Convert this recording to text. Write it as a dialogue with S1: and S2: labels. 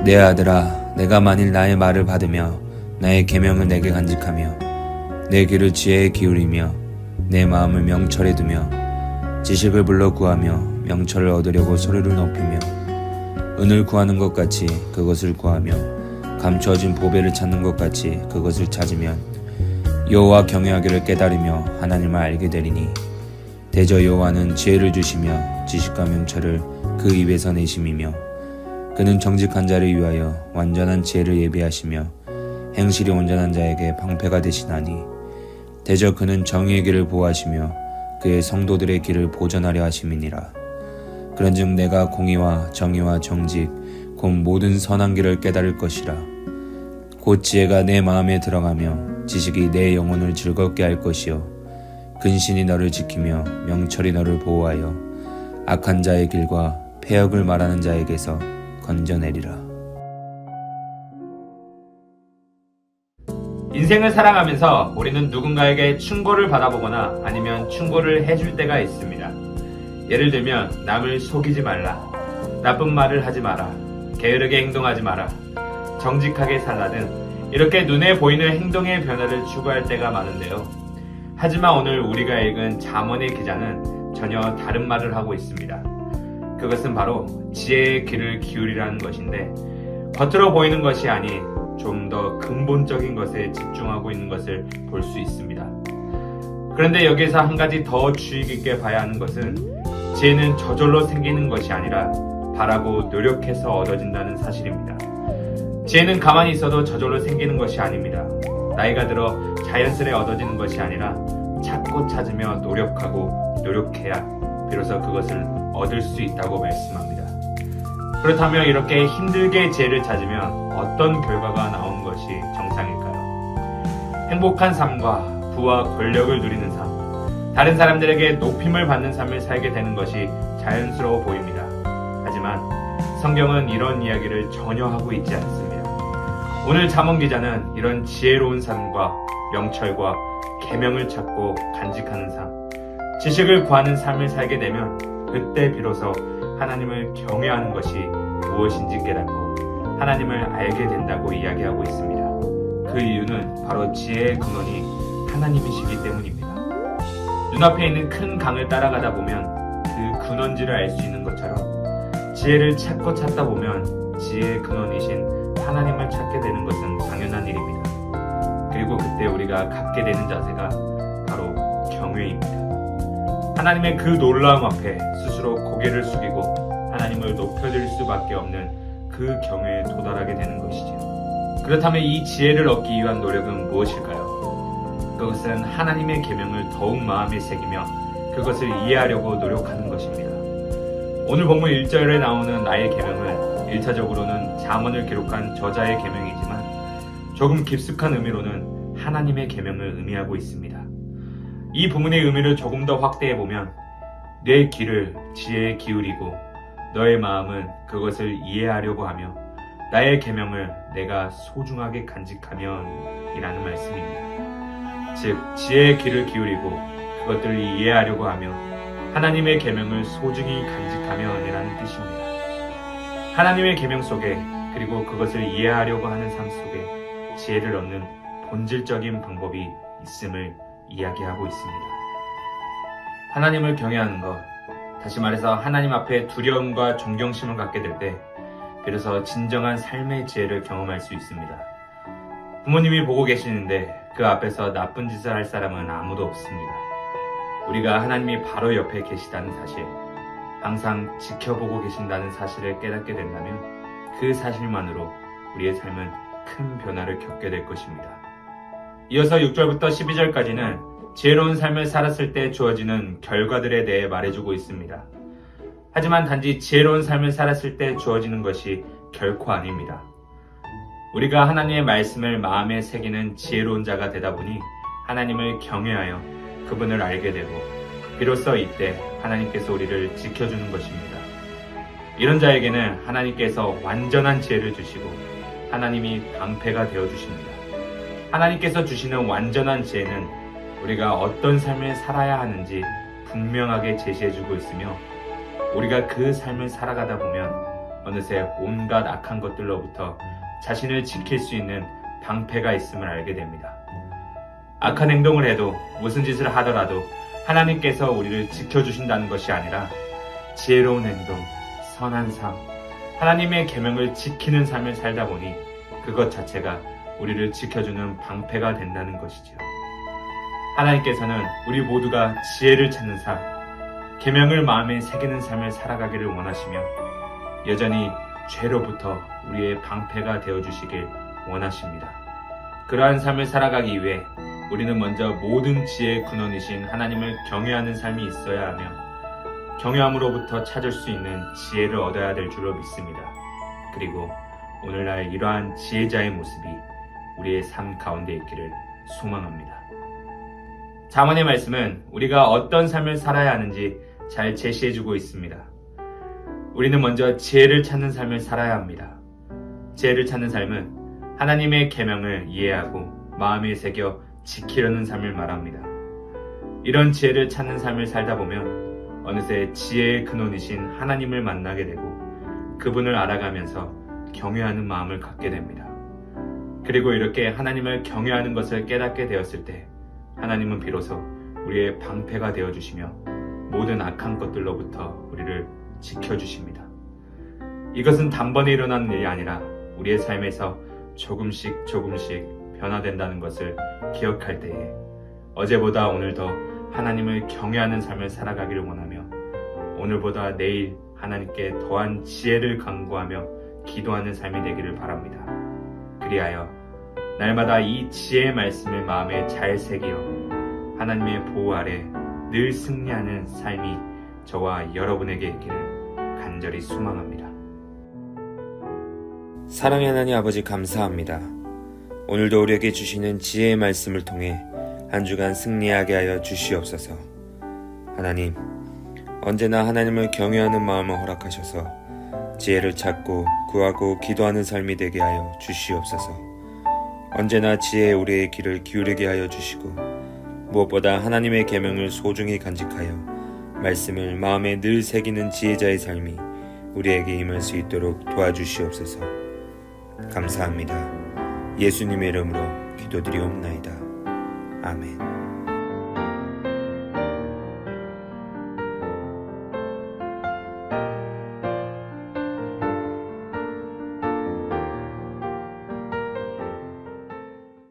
S1: 내 아들아, 내가 만일 나의 말을 받으며 나의 계명을 내게 간직하며 내 귀를 지혜에 기울이며 내 마음을 명철에 두며 지식을 불러 구하며 명철을 얻으려고 소리를 높이며 은을 구하는 것 같이 그것을 구하며 감추어진 보배를 찾는 것 같이 그것을 찾으면 여호와 경외하기를 깨달으며 하나님을 알게 되리니 대저 여호와는 지혜를 주시며 지식과 명철을 그 입에서 내심이며 그는 정직한 자를 위하여 완전한 지혜를 예비하시며 행실이 온전한 자에게 방패가 되시나니 대저 그는 정의의 길을 보호하시며 그의 성도들의 길을 보전하려 하심이니라. 그런즉 내가 공의와 정의와 정직 곧 모든 선한 길을 깨달을 것이라. 곧 지혜가 내 마음에 들어가며 지식이 내 영혼을 즐겁게 할 것이요 근신이 너를 지키며 명철이 너를 보호하여 악한 자의 길과 패역을 말하는 자에게서 건져내리라.
S2: 인생을 살아가면서 우리는 누군가에게 충고를 받아보거나 아니면 충고를 해줄 때가 있습니다. 예를 들면 남을 속이지 말라, 나쁜 말을 하지 마라, 게으르게 행동하지 마라, 정직하게 살라 등 이렇게 눈에 보이는 행동의 변화를 추구할 때가 많은데요. 하지만 오늘 우리가 읽은 잠언의 기자는 전혀 다른 말을 하고 있습니다. 그것은 바로 지혜의 귀를 기울이라는 것인데 겉으로 보이는 것이 아닌 좀 더 근본적인 것에 집중하고 있는 것을 볼 수 있습니다. 그런데 여기에서 한 가지 더 주의 깊게 봐야 하는 것은 지혜는 저절로 생기는 것이 아니라 바라고 노력해서 얻어진다는 사실입니다. 지혜는 가만히 있어도 저절로 생기는 것이 아닙니다. 나이가 들어 자연스레 얻어지는 것이 아니라 찾고 찾으며 노력하고 노력해야 비로소 그것을 얻을 수 있다고 말씀합니다. 그렇다면 이렇게 힘들게 지혜를 찾으면 어떤 결과가 나오는 것이 정상일까요? 행복한 삶과 부와 권력을 누리는 삶, 다른 사람들에게 높임을 받는 삶을 살게 되는 것이 자연스러워 보입니다. 하지만 성경은 이런 이야기를 전혀 하고 있지 않습니다. 오늘 잠언 기자는 이런 지혜로운 삶과 명철과 계명을 찾고 간직하는 삶, 지식을 구하는 삶을 살게 되면 그때 비로소 하나님을 경외하는 것이 무엇인지 깨닫고 하나님을 알게 된다고 이야기하고 있습니다. 그 이유는 바로 지혜의 근원이 하나님이시기 때문입니다. 눈앞에 있는 큰 강을 따라가다 보면 그 근원지를 알 수 있는 것처럼 지혜를 찾고 찾다 보면 지혜의 근원이신 하나님을 찾게 되는 것은 당연한 일입니다. 그리고 그때 우리가 갖게 되는 자세가 바로 경외입니다. 하나님의 그 놀라움 앞에 스스로 고개를 숙이고 하나님을 높여드릴 수밖에 없는 그 경외에 도달하게 되는 것이죠. 그렇다면 이 지혜를 얻기 위한 노력은 무엇일까요? 그것은 하나님의 계명을 더욱 마음에 새기며 그것을 이해하려고 노력하는 것입니다. 오늘 본문 1절에 나오는 나의 계명은 1차적으로는 잠언을 기록한 저자의 계명이지만 조금 깊숙한 의미로는 하나님의 계명을 의미하고 있습니다. 이 부문의 의미를 조금 더 확대해보면 내 귀를 지혜에 기울이고 너의 마음은 그것을 이해하려고 하며 나의 계명을 내가 소중하게 간직하면 이라는 말씀입니다. 즉 지혜의 귀를 기울이고 그것들을 이해하려고 하며 하나님의 계명을 소중히 간직하면 이라는 뜻입니다. 하나님의 계명 속에 그리고 그것을 이해하려고 하는 삶 속에 지혜를 얻는 본질적인 방법이 있음을 이야기하고 있습니다. 하나님을 경외하는 것, 다시 말해서 하나님 앞에 두려움과 존경심을 갖게 될 때 비로소 진정한 삶의 지혜를 경험할 수 있습니다. 부모님이 보고 계시는데 그 앞에서 나쁜 짓을 할 사람은 아무도 없습니다. 우리가 하나님이 바로 옆에 계시다는 사실, 항상 지켜보고 계신다는 사실을 깨닫게 된다면 그 사실만으로 우리의 삶은 큰 변화를 겪게 될 것입니다. 이어서 6절부터 12절까지는 지혜로운 삶을 살았을 때 주어지는 결과들에 대해 말해주고 있습니다. 하지만 단지 지혜로운 삶을 살았을 때 주어지는 것이 결코 아닙니다. 우리가 하나님의 말씀을 마음에 새기는 지혜로운 자가 되다 보니 하나님을 경외하여 그분을 알게 되고 비로소 이때 하나님께서 우리를 지켜주는 것입니다. 이런 자에게는 하나님께서 완전한 지혜를 주시고 하나님이 방패가 되어주십니다. 하나님께서 주시는 완전한 지혜는 우리가 어떤 삶을 살아야 하는지 분명하게 제시해주고 있으며 우리가 그 삶을 살아가다 보면 어느새 온갖 악한 것들로부터 자신을 지킬 수 있는 방패가 있음을 알게 됩니다. 악한 행동을 해도 무슨 짓을 하더라도 하나님께서 우리를 지켜주신다는 것이 아니라 지혜로운 행동, 선한 삶, 하나님의 계명을 지키는 삶을 살다 보니 그것 자체가 우리를 지켜주는 방패가 된다는 것이지요. 하나님께서는 우리 모두가 지혜를 찾는 삶, 계명을 마음에 새기는 삶을 살아가기를 원하시며 여전히 죄로부터 우리의 방패가 되어주시길 원하십니다. 그러한 삶을 살아가기 위해 우리는 먼저 모든 지혜의 근원이신 하나님을 경외하는 삶이 있어야 하며 경외함으로부터 찾을 수 있는 지혜를 얻어야 될 줄로 믿습니다. 그리고 오늘날 이러한 지혜자의 모습이 우리의 삶 가운데 있기를 소망합니다. 잠언의 말씀은 우리가 어떤 삶을 살아야 하는지 잘 제시해주고 있습니다. 우리는 먼저 지혜를 찾는 삶을 살아야 합니다. 지혜를 찾는 삶은 하나님의 계명을 이해하고 마음에 새겨 지키려는 삶을 말합니다. 이런 지혜를 찾는 삶을 살다 보면 어느새 지혜의 근원이신 하나님을 만나게 되고 그분을 알아가면서 경외하는 마음을 갖게 됩니다. 그리고 이렇게 하나님을 경외하는 것을 깨닫게 되었을 때 하나님은 비로소 우리의 방패가 되어주시며 모든 악한 것들로부터 우리를 지켜주십니다. 이것은 단번에 일어나는 일이 아니라 우리의 삶에서 조금씩 변화된다는 것을 기억할 때에 어제보다 오늘 더 하나님을 경외하는 삶을 살아가기를 원하며 오늘보다 내일 하나님께 더한 지혜를 간구하며 기도하는 삶이 되기를 바랍니다. 그리하여 날마다 이 지혜의 말씀을 마음에 잘 새기어 하나님의 보호 아래 늘 승리하는 삶이 저와 여러분에게 있기를 간절히 소망합니다.
S1: 사랑의 하나님 아버지 감사합니다. 오늘도 우리에게 주시는 지혜의 말씀을 통해 한 주간 승리하게 하여 주시옵소서. 하나님, 언제나 하나님을 경외하는 마음을 허락하셔서 지혜를 찾고 구하고 기도하는 삶이 되게 하여 주시옵소서. 언제나 지혜에 우리의 귀를 기울이게 하여 주시고 무엇보다 하나님의 계명을 소중히 간직하여 말씀을 마음에 늘 새기는 지혜자의 삶이 우리에게 임할 수 있도록 도와주시옵소서. 감사합니다. 예수님의 이름으로 기도드리옵나이다. 아멘.